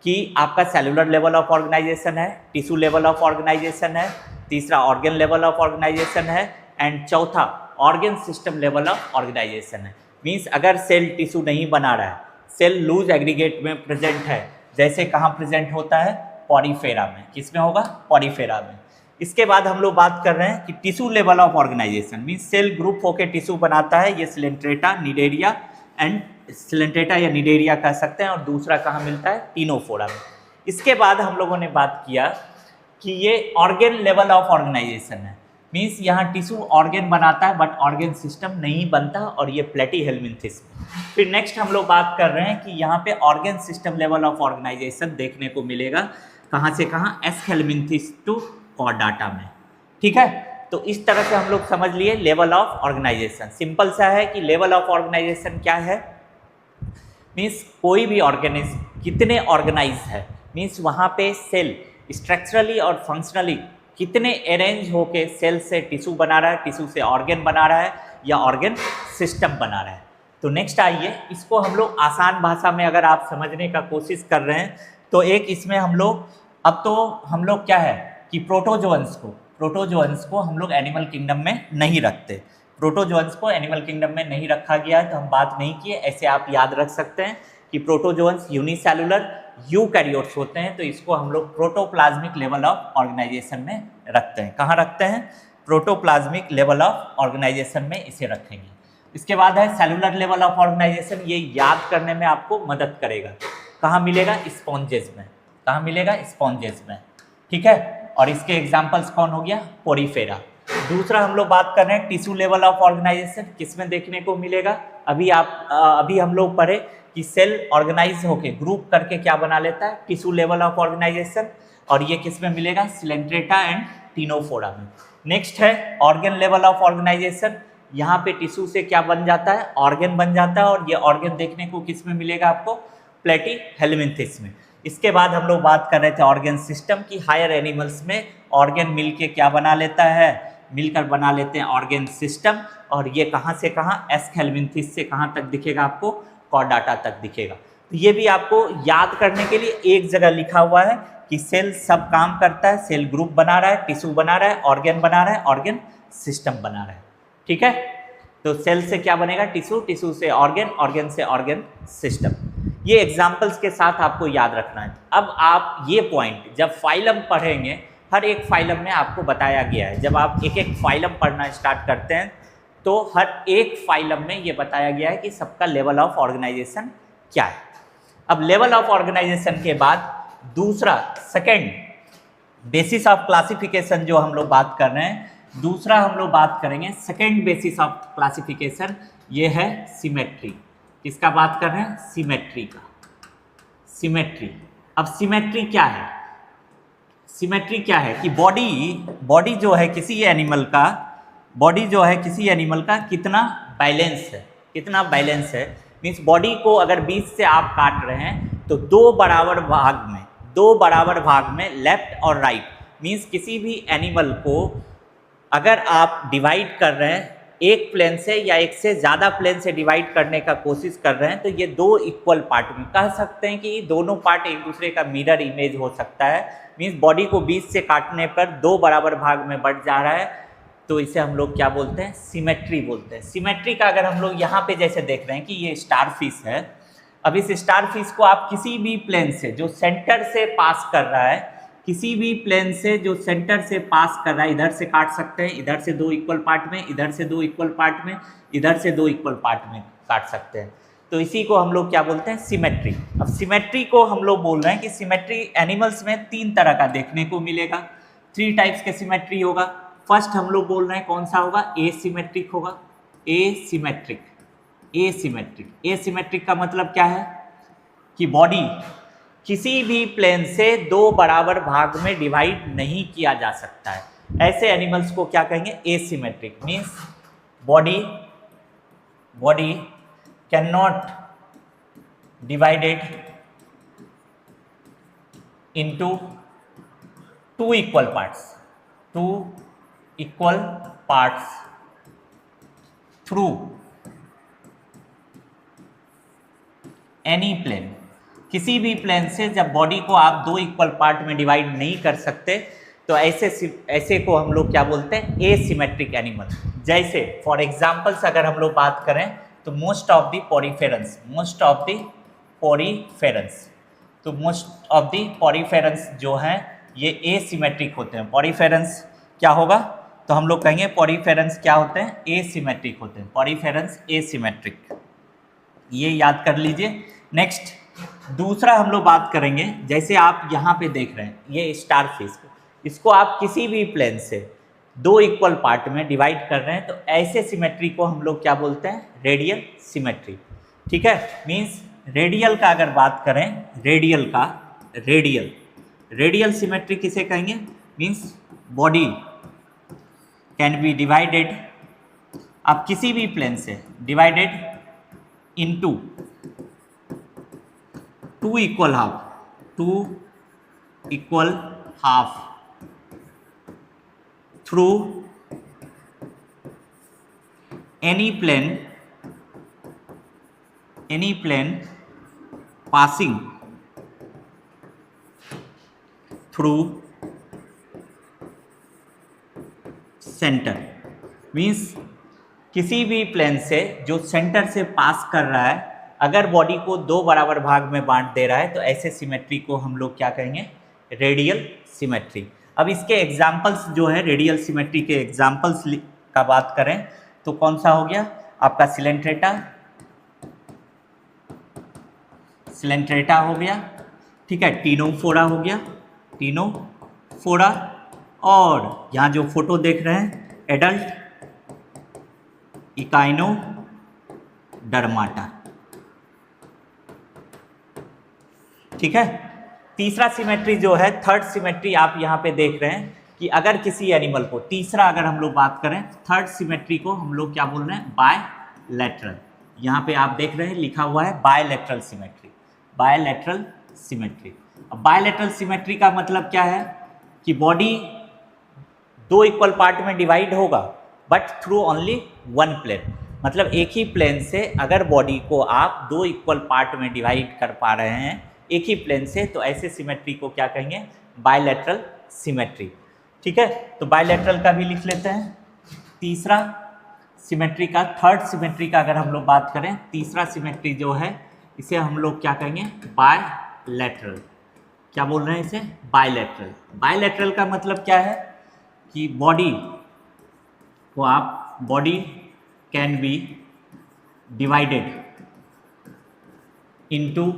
कि आपका सेलुलर लेवल ऑफ ऑर्गेनाइजेशन है, टिश्यू लेवल ऑफ ऑर्गेनाइजेशन है, तीसरा ऑर्गन लेवल ऑफ ऑर्गेनाइजेशन है, एंड चौथा organ system level of organisation है। मीन्स अगर सेल टिश्यू नहीं बना रहा है, सेल लूज एग्रीगेट में प्रेजेंट है, जैसे कहाँ प्रेजेंट होता है, पॉरीफेरा में। किस में होगा, पॉरीफेरा में। इसके बाद हम लोग बात कर रहे हैं कि tissue level of organisation, means cell group होकर टिश्यू बनाता है, ये सिलेंट्रेटा, निडेरिया एंड सिलेंट्रेटा या निडेरिया कह सकते हैं, और दूसरा कहाँ मिलता है, टिनोफोरा में। इसके बाद हम लोगों ने बात किया कि ये ऑर्गन लेवल ऑफ ऑर्गेनाइजेशन है, मीन्स यहाँ टिश्यू ऑर्गन बनाता है बट ऑर्गन सिस्टम नहीं बनता, और ये प्लेटीहेलमिंथिस। फिर नेक्स्ट हम लोग बात कर रहे हैं कि यहाँ पे organ system level of organisation देखने को मिलेगा, कहाँ से कहाँ, एस्केलमिंथिस टू कॉर्डाटा में। ठीक है, तो इस तरह से हम लोग समझ लिए लेवल ऑफ ऑर्गेनाइजेशन। सिंपल सा है कि लेवल ऑफ ऑर्गेनाइजेशन क्या है, मीन्स कोई भी ऑर्गेनिज्म कितने ऑर्गेनाइज है, मीन्स वहाँ पे सेल स्ट्रक्चरली और फंक्शनली कितने अरेंज होके सेल से टिश्यू बना रहा है, टिश्यू से ऑर्गन बना रहा है या ऑर्गन सिस्टम बना रहा है। तो नेक्स्ट आइए, इसको हम लोग आसान भाषा में अगर आप समझने का कोशिश कर रहे हैं तो एक इसमें हम लोग क्या है कि प्रोटोजोअन्स को हम लोग एनिमल किंगडम में नहीं रखते। प्रोटोजोअन्स को एनिमल किंगडम में नहीं रखा गया है, तो हम बात नहीं किए। ऐसे आप याद रख सकते हैं कि प्रोटोजोअन्स यूनिसेलुलर यूकैरियोट्स होते हैं, तो इसको हम लोग प्रोटोप्लाज्मिक लेवल ऑफ ऑर्गेनाइजेशन में रखते हैं। कहाँ रखते हैं, प्रोटोप्लाज्मिक लेवल ऑफ ऑर्गेनाइजेशन में इसे रखेंगे। इसके बाद है सेलुलर लेवल ऑफ ऑर्गेनाइजेशन, ये याद करने में आपको मदद करेगा। कहाँ मिलेगा, स्पॉन्जेस में। कहाँ मिलेगा, स्पॉन्जेस में। ठीक है, और इसके एग्जाम्पल्स कौन हो गया, पोरीफेरा। दूसरा हम लोग बात कर रहे हैं टिश्यू लेवल ऑफ ऑर्गेनाइजेशन, किसमें देखने को मिलेगा, अभी हम लोग पढ़े कि सेल ऑर्गेनाइज होके ग्रुप करके क्या बना लेता है, टिश्यू लेवल ऑफ ऑर्गेनाइजेशन, और ये किसमें मिलेगा, सिलेंट्रेटा एंड टिनोफोरा में। नेक्स्ट है ऑर्गन लेवल ऑफ ऑर्गेनाइजेशन, यहाँ पे टिश्यू से क्या बन जाता है, ऑर्गन बन जाता है, और ये ऑर्गन देखने को किसमें मिलेगा आपको, प्लेटीहेलमिंथिस में। इसके बाद हम लोग बात कर रहे थे ऑर्गन सिस्टम की, हायर एनिमल्स में ऑर्गन मिलके क्या बना लेता है, मिलकर बना लेते हैं ऑर्गन सिस्टम, और ये कहाँ से कहाँ, एस्केलमिंथिस से कहाँ तक दिखेगा आपको, कॉर्डाटा तक दिखेगा। तो ये भी आपको याद करने के लिए एक जगह लिखा हुआ है कि सेल सब काम करता है, सेल ग्रुप बना रहा है, टिश्यू बना रहा है, ऑर्गन बना रहा है, ऑर्गन सिस्टम बना रहा है। ठीक है, तो सेल से क्या बनेगा, टिश्यू, टिश्यू से ऑर्गन, ऑर्गन से ऑर्गन सिस्टम। ये एग्जाम्पल्स के साथ आपको याद रखना है। अब आप ये पॉइंट जब फाइलम पढ़ेंगे, हर एक फाइलम में आपको बताया गया है, जब आप एक एक फाइलम पढ़ना स्टार्ट करते हैं तो हर एक फाइलम में ये बताया गया है कि सबका लेवल ऑफ ऑर्गेनाइजेशन क्या है। अब लेवल ऑफ ऑर्गेनाइजेशन के बाद दूसरा, सेकेंड बेसिस ऑफ क्लासिफिकेशन जो हम लोग बात कर रहे हैं, दूसरा हम लोग बात करेंगे सेकेंड बेसिस ऑफ क्लासिफिकेशन, ये है सिमेट्री। किसका बात कर रहे हैं, सिमेट्री का। सिमेट्री, अब सिमेट्री क्या है, सिमेट्री क्या है कि बॉडी जो है किसी एनिमल का, कितना बैलेंस है, कितना बैलेंस है। मीन्स बॉडी को अगर बीच से आप काट रहे हैं तो दो बराबर भाग में लेफ्ट और राइट, मीन्स किसी भी एनिमल को अगर आप डिवाइड कर रहे हैं एक प्लेन से या एक से ज़्यादा प्लेन से डिवाइड करने का कोशिश कर रहे हैं, तो ये दो इक्वल पार्ट में कह सकते हैं कि दोनों पार्ट एक दूसरे का मिरर इमेज हो सकता है। मीन्स बॉडी को बीच से काटने पर दो बराबर भाग में बट जा रहा है, तो इसे हम लोग क्या बोलते हैं, सिमेट्री बोलते हैं। सिमेट्री का अगर हम लोग यहाँ पे जैसे देख रहे हैं कि ये स्टार फिश है, अब इस स्टार फिश को आप किसी भी प्लेन से जो सेंटर से पास कर रहा है, किसी भी प्लेन से जो सेंटर से पास कर रहा है, इधर से काट सकते हैं, इधर से दो इक्वल पार्ट में, इधर से दो इक्वल पार्ट में, इधर से दो इक्वल पार्ट में काट सकते हैं। तो इसी को हम लोग क्या बोलते हैं, सिमेट्री। अब सिमेट्री को हम लोग बोल रहे हैं कि सिमेट्री एनिमल्स में तीन तरह का देखने को मिलेगा, 3 टाइप्स के सिमेट्री होगा। फर्स्ट हम लोग बोल रहे हैं कौन सा होगा, एसिमेट्रिक होगा, एसिमेट्रिक। एसिमेट्रिक। एसिमेट्रिक का मतलब क्या है कि बॉडी किसी भी प्लेन से दो बराबर भाग में डिवाइड नहीं किया जा सकता है, ऐसे एनिमल्स को क्या कहेंगे, asymmetric. Means body can not divided into two equal parts through any plane। किसी भी प्लेन से जब बॉडी को आप दो इक्वल पार्ट में डिवाइड नहीं कर सकते तो ऐसे को हम लोग क्या बोलते हैं, एसिमेट्रिक एनिमल। जैसे फॉर एग्जांपल्स अगर हम लोग बात करें तो मोस्ट ऑफ द पॉरीफेरंस जो हैं ये एसिमेट्रिक होते हैं। पॉरीफेरंस क्या होगा, तो हम लोग कहेंगे पॉरीफेरंस क्या होते हैं, एसिमेट्रिक होते हैं। पॉरीफेरंस एसिमेट्रिक, ये याद कर लीजिए। नेक्स्ट दूसरा हम लोग बात करेंगे, जैसे आप यहाँ पे देख रहे हैं ये स्टार फिश, इसको आप किसी भी प्लेन से दो इक्वल पार्ट में डिवाइड कर रहे हैं तो ऐसे सिमेट्री को हम लोग क्या बोलते हैं, रेडियल सिमेट्री। ठीक है, मीन्स रेडियल का अगर बात करें, रेडियल सिमेट्री किसे कहेंगे, means body can be divided, आप किसी भी प्लेन से divided into two equal half through any plane passing through center। Means किसी भी प्लेन से जो सेंटर से पास कर रहा है, अगर बॉडी को दो बराबर भाग में बांट दे रहा है तो ऐसे सिमेट्री को हम लोग क्या कहेंगे, रेडियल सिमेट्री। अब इसके एग्जाम्पल्स जो है, रेडियल सिमेट्री के एग्जाम्पल्स का बात करें तो कौन सा हो गया आपका, सिलेंट्रेटा हो गया, ठीक है, टीनोफोरा हो गया, टीनोफोरा, और यहाँ जो फोटो देख रहे हैं एडल्ट इकाइनोडर्माटा। ठीक है, तीसरा सिमेट्री जो है, थर्ड सिमेट्री आप यहाँ पे देख रहे हैं कि अगर किसी एनिमल को, तीसरा अगर हम लोग बात करें, थर्ड सिमेट्री को हम लोग क्या बोल रहे हैं, बायलैटरल। यहाँ पे आप देख रहे हैं लिखा हुआ है बायलैटरल सिमेट्री। अब बायलैटरल सिमेट्री का मतलब क्या है कि बॉडी दो इक्वल पार्ट में डिवाइड होगा but through only one plane. मतलब एक ही प्लेन से अगर बॉडी को आप दो इक्वल पार्ट में डिवाइड कर पा रहे हैं एक ही प्लेन से, तो ऐसे सिमेट्री को क्या कहेंगे, बायलैटरल सिमेट्री। ठीक है, तो बायलैटरल का भी लिख लेते हैं। तीसरा सिमेट्री का, थर्ड सिमेट्री का अगर हम लोग बात करें, तीसरा सिमेट्री जो है इसे हम लोग क्या कहेंगे, बायलैटरल। क्या बोल रहे हैं इसे, बायलैटरल। बायलैटरल का मतलब क्या है कि बॉडी को आप, body can be divided into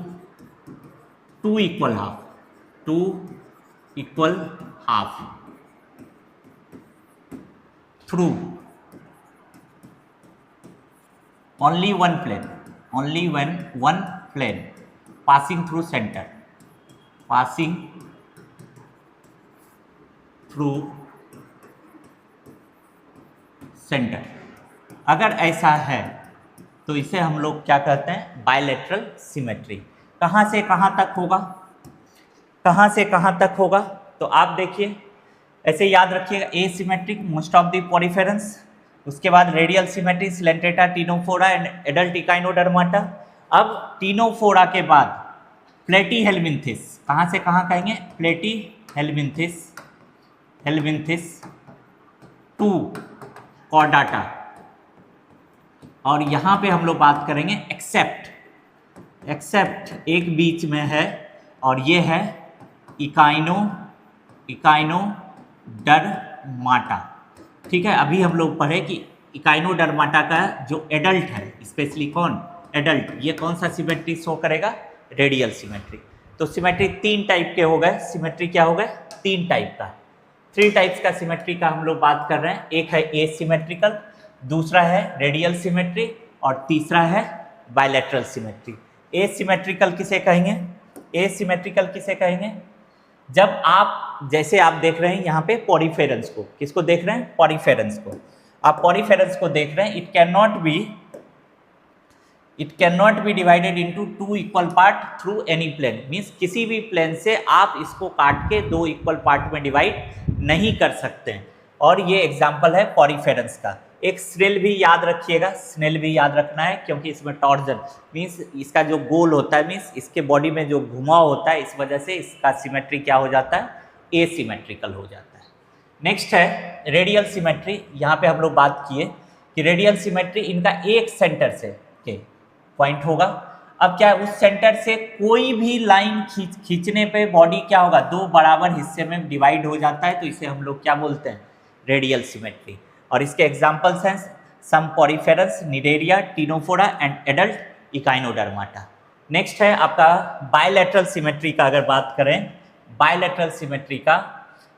two equal half through only one plane passing through center, अगर ऐसा है तो इसे हम लोग क्या कहते हैं, बायलैटरल सिमेट्री। कहाँ से कहाँ तक होगा, तो आप देखिए ऐसे याद रखिएगा, एसिमेट्रिक मोस्ट ऑफ द पॉरीफेरंस, उसके बाद radial symmetry Coelenterata, Ctenophora and adult Echinodermata. अब टीनोफोरा के बाद प्लेटीहेल्मिन्थिस, कहाँ से कहाँ कहेंगे, प्लेटीहेल्मिन्थिस टू कॉर्डाटा, और यहाँ पे हम लोग बात करेंगे एक्सेप्ट एक बीच में है और ये है इकाइनोडर्माटा। ठीक है, अभी हम लोग पढ़े कि इकाइनोडर्माटा का जो एडल्ट है, स्पेशली कौन, एडल्ट, ये कौन सा सिमेट्री शो करेगा, रेडियल सिमेट्री। तो सिमेट्री तीन टाइप के हो गए, सिमेट्री क्या हो गए, तीन टाइप का, थ्री टाइप्स का सिमेट्री का हम लोग बात कर रहे हैं। एक है एसिमेट्रिकल, दूसरा है रेडियल सिमेट्री, और तीसरा है बायलैटरल सिमेट्री। एसिमेट्रिकल किसे कहेंगे? एसिमेट्रिकल किसे कहेंगे? जब आप जैसे आप देख रहे हैं यहाँ पे पॉरीफेरेंस को, किसको देख रहे हैं? पॉरीफेरेंस को। आप पॉरीफेरेंस को देख रहे हैं, it can not be divided into two equal part through any plane. Means किसी भी प्लेन से आप इसको काट के दो इक्वल पार्ट में डिवाइड नहीं कर सकते हैं। और ये एग्जाम्पल है पॉरीफेरेंस का। एक स्नेल भी याद रखिएगा, स्नेल भी याद रखना है, क्योंकि इसमें टॉर्जन मीन्स इसका जो गोल होता है, मीन्स इसके बॉडी में जो घुमाव होता है, इस वजह से इसका सिमेट्री क्या हो जाता है? एसिमेट्रिकल हो जाता है। नेक्स्ट है रेडियल सिमेट्री। यहाँ पे हम लोग बात किए कि रेडियल सिमेट्री इनका एक सेंटर से पॉइंट होगा। अब क्या है, उस सेंटर से कोई भी लाइन खींचने पे बॉडी क्या होगा? दो बराबर हिस्से में डिवाइड हो जाता है, तो इसे हम लोग क्या बोलते हैं? Radial symmetry. और इसके एग्जांपल्स हैं some Porifera, Cnidaria, Ctenophora and adult Echinodermata. Next है आपका बायलैटरल सिमेट्री का। अगर बात करें बायलैटरल सिमेट्री का,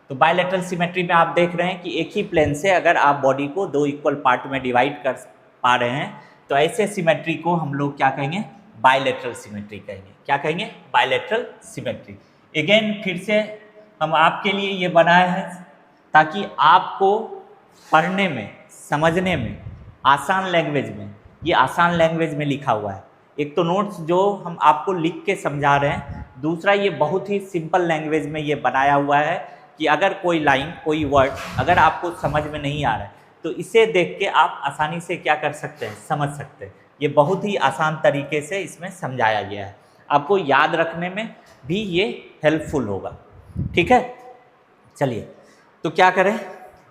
तो बायलैटरल सिमेट्री में आप देख रहे हैं कि एक ही प्लेन से अगर आप बॉडी को दो इक्वल पार्ट में डिवाइड कर पा रहे हैं, तो ऐसे सिमेट्री को हम लोग क्या कहेंगे? बायलैटरल सिमेट्री कहेंगे। क्या कहेंगे? Bilateral symmetry. अगेन फिर से हम आपके लिए ये बनाए हैं ताकि आपको पढ़ने में, समझने में आसान लैंग्वेज में, ये आसान लैंग्वेज में लिखा हुआ है। एक तो नोट्स जो हम आपको लिख के समझा रहे हैं, दूसरा ये बहुत ही सिंपल लैंग्वेज में ये बनाया हुआ है कि अगर कोई लाइन, कोई वर्ड अगर आपको समझ में नहीं आ रहा है, तो इसे देख के आप आसानी से क्या कर सकते हैं? समझ सकते हैं। ये बहुत ही आसान तरीके से इसमें समझाया गया है, आपको याद रखने में भी ये हेल्पफुल होगा। ठीक है, चलिए तो क्या करें,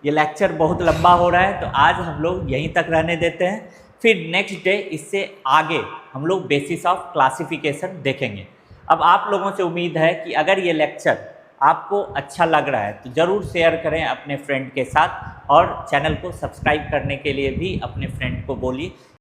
ये लेक्चर बहुत लंबा हो रहा है, तो आज हम लोग यहीं तक रहने देते हैं। फिर नेक्स्ट डे इससे आगे हम लोग बेसिस ऑफ क्लासिफिकेशन देखेंगे। अब आप लोगों से उम्मीद है कि अगर ये लेक्चर आपको अच्छा लग रहा है तो ज़रूर शेयर करें अपने फ्रेंड के साथ, और चैनल को सब्सक्राइब करने के लिए भी अपने फ्रेंड को बोलिए।